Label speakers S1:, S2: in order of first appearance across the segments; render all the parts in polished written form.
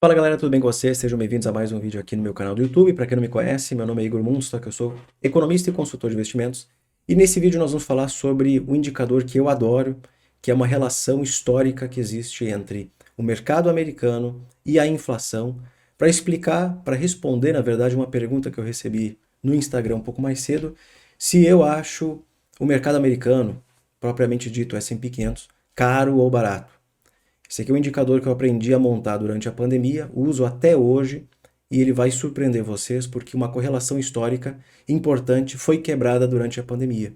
S1: Fala galera, tudo bem com vocês? Sejam bem-vindos a mais um vídeo aqui no meu canal do YouTube. Para quem não me conhece, meu nome é Igor Munstock, eu sou economista e consultor de investimentos. E nesse vídeo nós vamos falar sobre um indicador que eu adoro, que é uma relação histórica que existe entre o mercado americano e a inflação, para explicar, para responder, na verdade, uma pergunta que eu recebi no Instagram um pouco mais cedo, se eu acho o mercado americano, propriamente dito, o S&P 500, caro ou barato. Esse aqui é um indicador que eu aprendi a montar durante a pandemia, uso até hoje e ele vai surpreender vocês porque uma correlação histórica importante foi quebrada durante a pandemia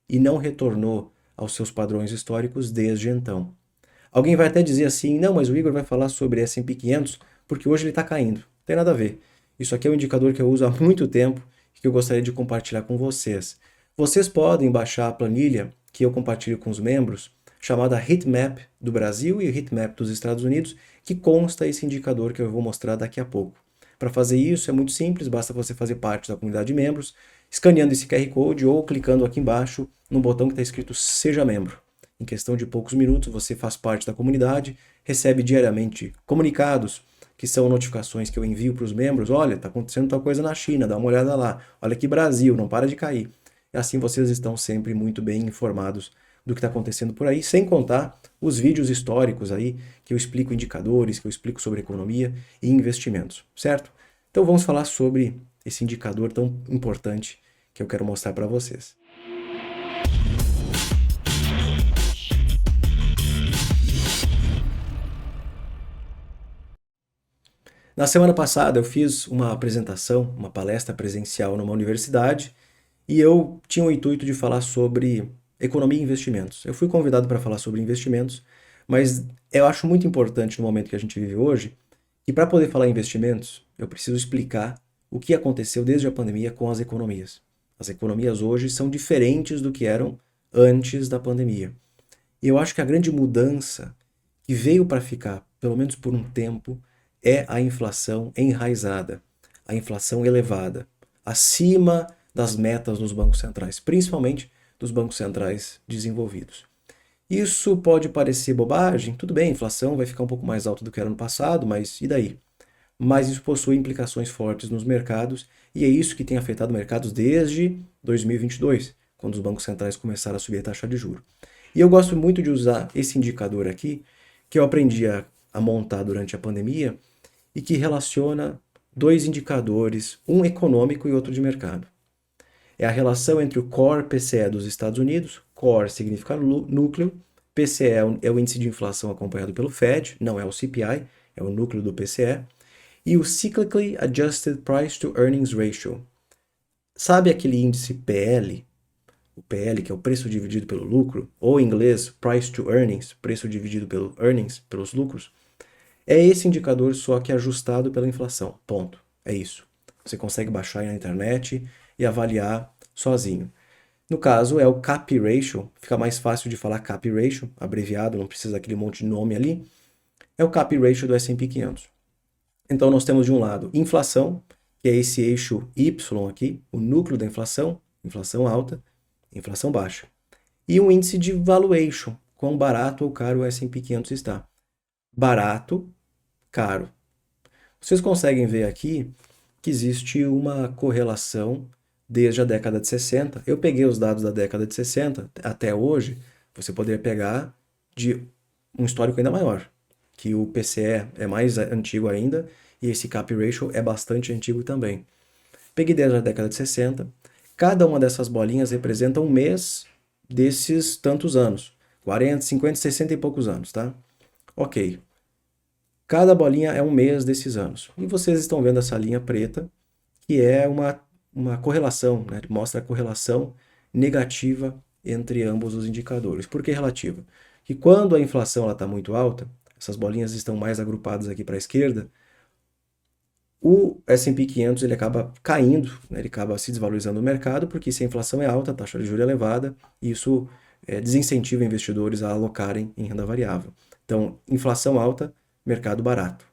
S1: e não retornou aos seus padrões históricos desde então. Alguém vai até dizer assim, não, mas o Igor vai falar sobre S&P 500 porque hoje ele está caindo. Não tem nada a ver. Isso aqui é um indicador que eu uso há muito tempo e que eu gostaria de compartilhar com vocês. Vocês podem baixar a planilha que eu compartilho com os membros, chamada Heatmap do Brasil e Heatmap dos Estados Unidos, que consta esse indicador que eu vou mostrar daqui a pouco. Para fazer isso é muito simples, basta você fazer parte da comunidade de membros, escaneando esse QR Code ou clicando aqui embaixo no botão que está escrito Seja Membro. Em questão de poucos minutos você faz parte da comunidade, recebe diariamente comunicados, que são notificações que eu envio para os membros, olha, está acontecendo tal coisa na China, dá uma olhada lá, olha aqui Brasil, não para de cair. E assim vocês estão sempre muito bem informados do que está acontecendo por aí, sem contar os vídeos históricos aí, que eu explico indicadores, que eu explico sobre economia e investimentos, certo? Então vamos falar sobre esse indicador tão importante que eu quero mostrar para vocês. Na semana passada eu fiz uma apresentação, uma palestra presencial numa universidade e eu tinha o intuito de falar sobre economia e investimentos. Eu fui convidado para falar sobre investimentos, mas eu acho muito importante no momento que a gente vive hoje que para poder falar em investimentos eu preciso explicar o que aconteceu desde a pandemia com as economias. As economias hoje são diferentes do que eram antes da pandemia. E eu acho que a grande mudança que veio para ficar, pelo menos por um tempo, é a inflação enraizada, a inflação elevada, acima das metas dos bancos centrais, principalmente dos bancos centrais desenvolvidos. Isso pode parecer bobagem, tudo bem, a inflação vai ficar um pouco mais alta do que era no passado, mas e daí? Mas isso possui implicações fortes nos mercados e é isso que tem afetado mercados desde 2022, quando os bancos centrais começaram a subir a taxa de juros. E eu gosto muito de usar esse indicador aqui, que eu aprendi a montar durante a pandemia e que relaciona dois indicadores, um econômico e outro de mercado. É a relação entre o Core PCE dos Estados Unidos, Core significa núcleo, PCE é o índice de inflação acompanhado pelo Fed, não é o CPI, é o núcleo do PCE, e o Cyclically Adjusted Price to Earnings Ratio. Sabe aquele índice PL? O PL, que é o preço dividido pelo lucro, ou em inglês, Price to Earnings, preço dividido pelo earnings, pelos lucros? É esse indicador só que é ajustado pela inflação. Ponto. É isso. Você consegue baixar aí na internet e avaliar sozinho. No caso, é o CAP Ratio, fica mais fácil de falar CAP Ratio, abreviado, não precisa daquele monte de nome ali. É o CAP Ratio do S&P 500. Então nós temos de um lado inflação, que é esse eixo Y aqui, o núcleo da inflação, inflação alta, inflação baixa. E um índice de valuation, quão barato ou caro o S&P 500 está. Barato, caro. Vocês conseguem ver aqui que existe uma correlação desde a década de 60. Eu peguei os dados da década de 60 até hoje, você poderia pegar de um histórico ainda maior, que o PCE é mais antigo ainda e esse CAP Ratio é bastante antigo também. Peguei desde a década de 60, cada uma dessas bolinhas representa um mês desses tantos anos, 40, 50, 60 e poucos anos, tá? Ok. Cada bolinha é um mês desses anos. E vocês estão vendo essa linha preta, que é uma correlação, né? Mostra a correlação negativa entre ambos os indicadores. Por que relativa? Que quando a inflação está muito alta, essas bolinhas estão mais agrupadas aqui para a esquerda, o S&P 500 ele acaba caindo, né? Ele acaba se desvalorizando no mercado, porque se a inflação é alta, a taxa de juros é elevada, isso desincentiva investidores a alocarem em renda variável. Então, inflação alta, mercado barato.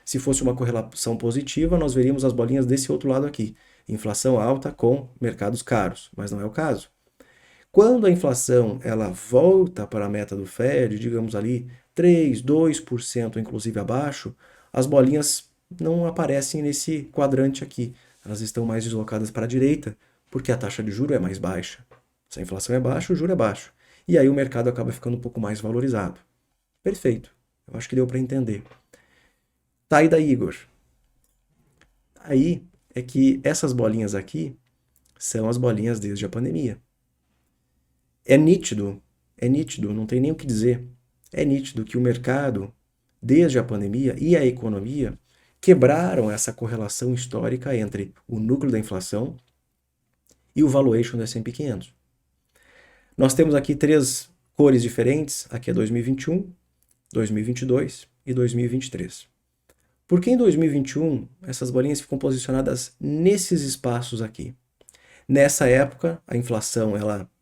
S1: Se fosse uma correlação positiva, nós veríamos as bolinhas desse outro lado aqui. Inflação alta com mercados caros, mas não é o caso. Quando a inflação ela volta para a meta do Fed, digamos ali 3, 2%, inclusive abaixo, as bolinhas não aparecem nesse quadrante aqui. Elas estão mais deslocadas para a direita, porque a taxa de juros é mais baixa. Se a inflação é baixa, o juro é baixo. E aí o mercado acaba ficando um pouco mais valorizado. Perfeito. Eu acho que deu para entender. Tá, e daí, Igor? Aí é que essas bolinhas aqui são as bolinhas desde a pandemia. É nítido, não tem nem o que dizer. É nítido que o mercado, desde a pandemia e a economia, quebraram essa correlação histórica entre o núcleo da inflação e o valuation do S&P 500. Nós temos aqui três cores diferentes, aqui é 2021, 2022 e 2023. Porque em 2021 essas bolinhas ficam posicionadas nesses espaços aqui. Nessa época, a inflação,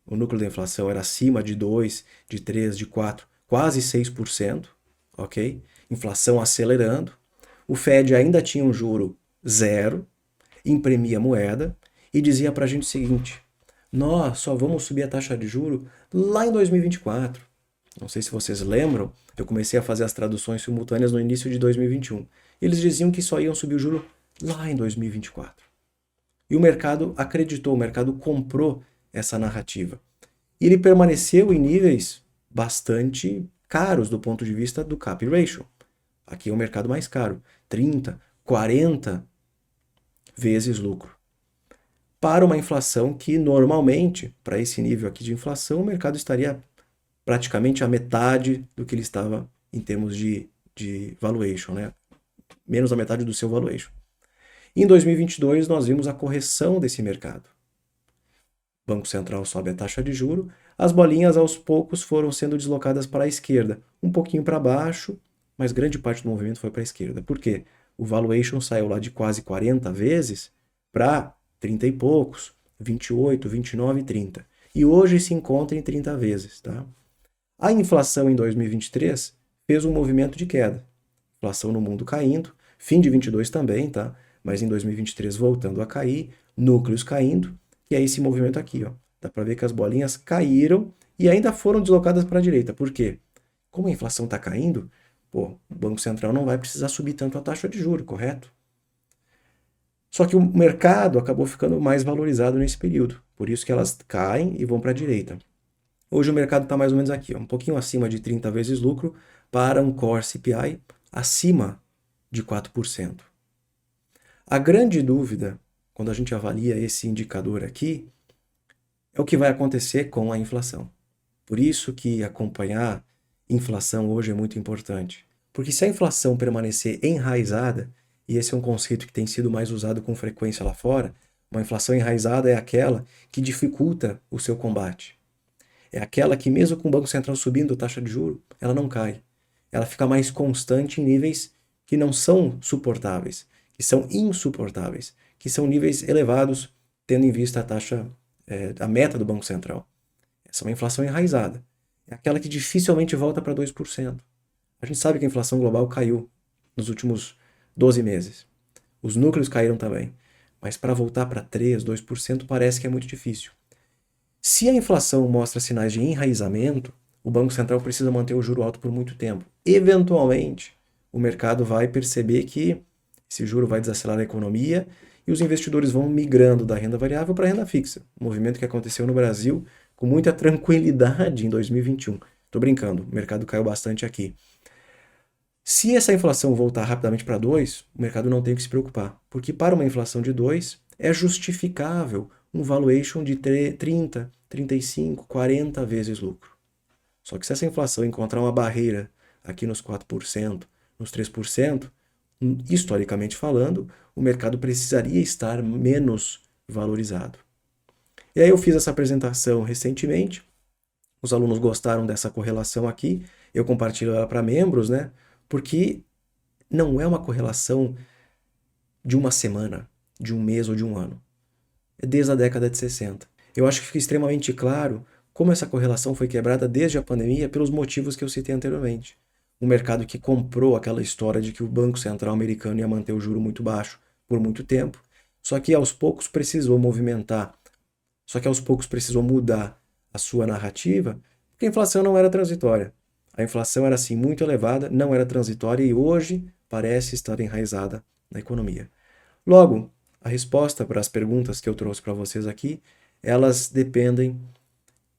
S1: o núcleo da inflação era acima de 2, de 3, de 4, quase 6%, ok? Inflação acelerando. O Fed ainda tinha um juro zero, imprimia moeda e dizia para a gente o seguinte: nós só vamos subir a taxa de juro lá em 2024. Não sei se vocês lembram, eu comecei a fazer as traduções simultâneas no início de 2021. Eles diziam que só iam subir o juro lá em 2024. E o mercado acreditou, o mercado comprou essa narrativa. E ele permaneceu em níveis bastante caros do ponto de vista do Cap Ratio. Aqui é o mercado mais caro, 30, 40 vezes lucro. Para uma inflação que normalmente, para esse nível aqui de inflação, o mercado estaria praticamente a metade do que ele estava em termos de valuation, né? Menos a metade do seu valuation. Em 2022, nós vimos a correção desse mercado. O Banco Central sobe a taxa de juro, as bolinhas aos poucos foram sendo deslocadas para a esquerda, um pouquinho para baixo, mas grande parte do movimento foi para a esquerda. Por quê? O valuation saiu lá de quase 40 vezes para 30 e poucos, 28, 29 e 30. E hoje se encontra em 30 vezes, tá? A inflação em 2023 fez um movimento de queda. Inflação no mundo caindo, fim de 22 também, tá? Mas em 2023 voltando a cair, núcleos caindo, e aí esse movimento aqui, ó. Dá para ver que as bolinhas caíram e ainda foram deslocadas para a direita. Por quê? Como a inflação está caindo, o Banco Central não vai precisar subir tanto a taxa de juros, correto? Só que o mercado acabou ficando mais valorizado nesse período. Por isso que elas caem e vão para a direita. Hoje o mercado está mais ou menos aqui, ó, um pouquinho acima de 30 vezes lucro para um Core CPI acima de 4%. A grande dúvida, quando a gente avalia esse indicador aqui, é o que vai acontecer com a inflação. Por isso que acompanhar inflação hoje é muito importante. Porque se a inflação permanecer enraizada, e esse é um conceito que tem sido mais usado com frequência lá fora, uma inflação enraizada é aquela que dificulta o seu combate. É aquela que mesmo com o Banco Central subindo a taxa de juros, ela não cai. Ela fica mais constante em níveis que não são suportáveis, que são insuportáveis, que são níveis elevados, tendo em vista a taxa, a meta do Banco Central. Essa é uma inflação enraizada. É aquela que dificilmente volta para 2%. A gente sabe que a inflação global caiu nos últimos 12 meses. Os núcleos caíram também. Mas para voltar para 3%, 2% parece que é muito difícil. Se a inflação mostra sinais de enraizamento, o Banco Central precisa manter o juro alto por muito tempo. Eventualmente, o mercado vai perceber que esse juro vai desacelerar a economia e os investidores vão migrando da renda variável para a renda fixa. Um movimento que aconteceu no Brasil com muita tranquilidade em 2021. Estou brincando, o mercado caiu bastante aqui. Se essa inflação voltar rapidamente para 2, o mercado não tem que se preocupar, porque para uma inflação de 2 é justificável um valuation de 30, 35, 40 vezes lucro. Só que se essa inflação encontrar uma barreira aqui nos 4%, nos 3%, historicamente falando, o mercado precisaria estar menos valorizado. E aí eu fiz essa apresentação recentemente, os alunos gostaram dessa correlação aqui, eu compartilho ela para membros, né? Porque não é uma correlação de uma semana, de um mês ou de um ano. É desde a década de 60. Eu acho que fica extremamente claro como essa correlação foi quebrada desde a pandemia pelos motivos que eu citei anteriormente. Um mercado que comprou aquela história de que o Banco Central americano ia manter o juro muito baixo por muito tempo, só que aos poucos precisou movimentar, só que aos poucos precisou mudar a sua narrativa, porque a inflação não era transitória. A inflação era assim muito elevada, não era transitória e hoje parece estar enraizada na economia. Logo, a resposta para as perguntas que eu trouxe para vocês aqui, elas dependem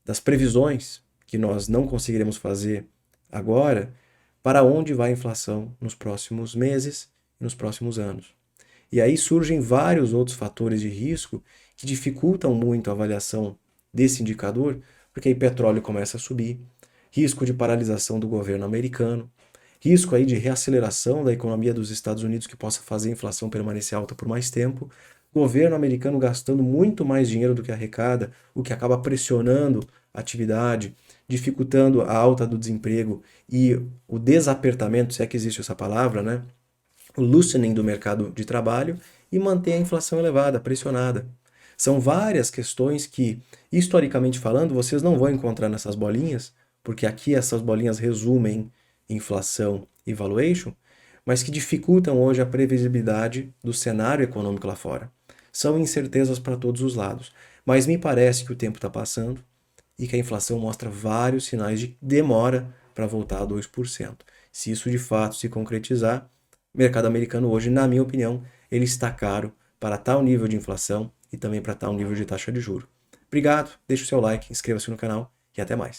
S1: das previsões que nós não conseguiremos fazer agora para onde vai a inflação nos próximos meses e nos próximos anos. E aí surgem vários outros fatores de risco que dificultam muito a avaliação desse indicador, porque aí petróleo começa a subir, risco de paralisação do governo americano, risco aí de reaceleração da economia dos Estados Unidos que possa fazer a inflação permanecer alta por mais tempo, governo americano gastando muito mais dinheiro do que arrecada, o que acaba pressionando a atividade, dificultando a alta do desemprego e o desapertamento, se é que existe essa palavra, né? O loosening do mercado de trabalho e manter a inflação elevada, pressionada. São várias questões que, historicamente falando, vocês não vão encontrar nessas bolinhas, porque aqui essas bolinhas resumem inflação e valuation, mas que dificultam hoje a previsibilidade do cenário econômico lá fora. São incertezas para todos os lados, mas me parece que o tempo está passando e que a inflação mostra vários sinais de demora para voltar a 2%. Se isso de fato se concretizar, o mercado americano hoje, na minha opinião, ele está caro para tal nível de inflação e também para tal nível de taxa de juros. Obrigado, deixe o seu like, inscreva-se no canal e até mais.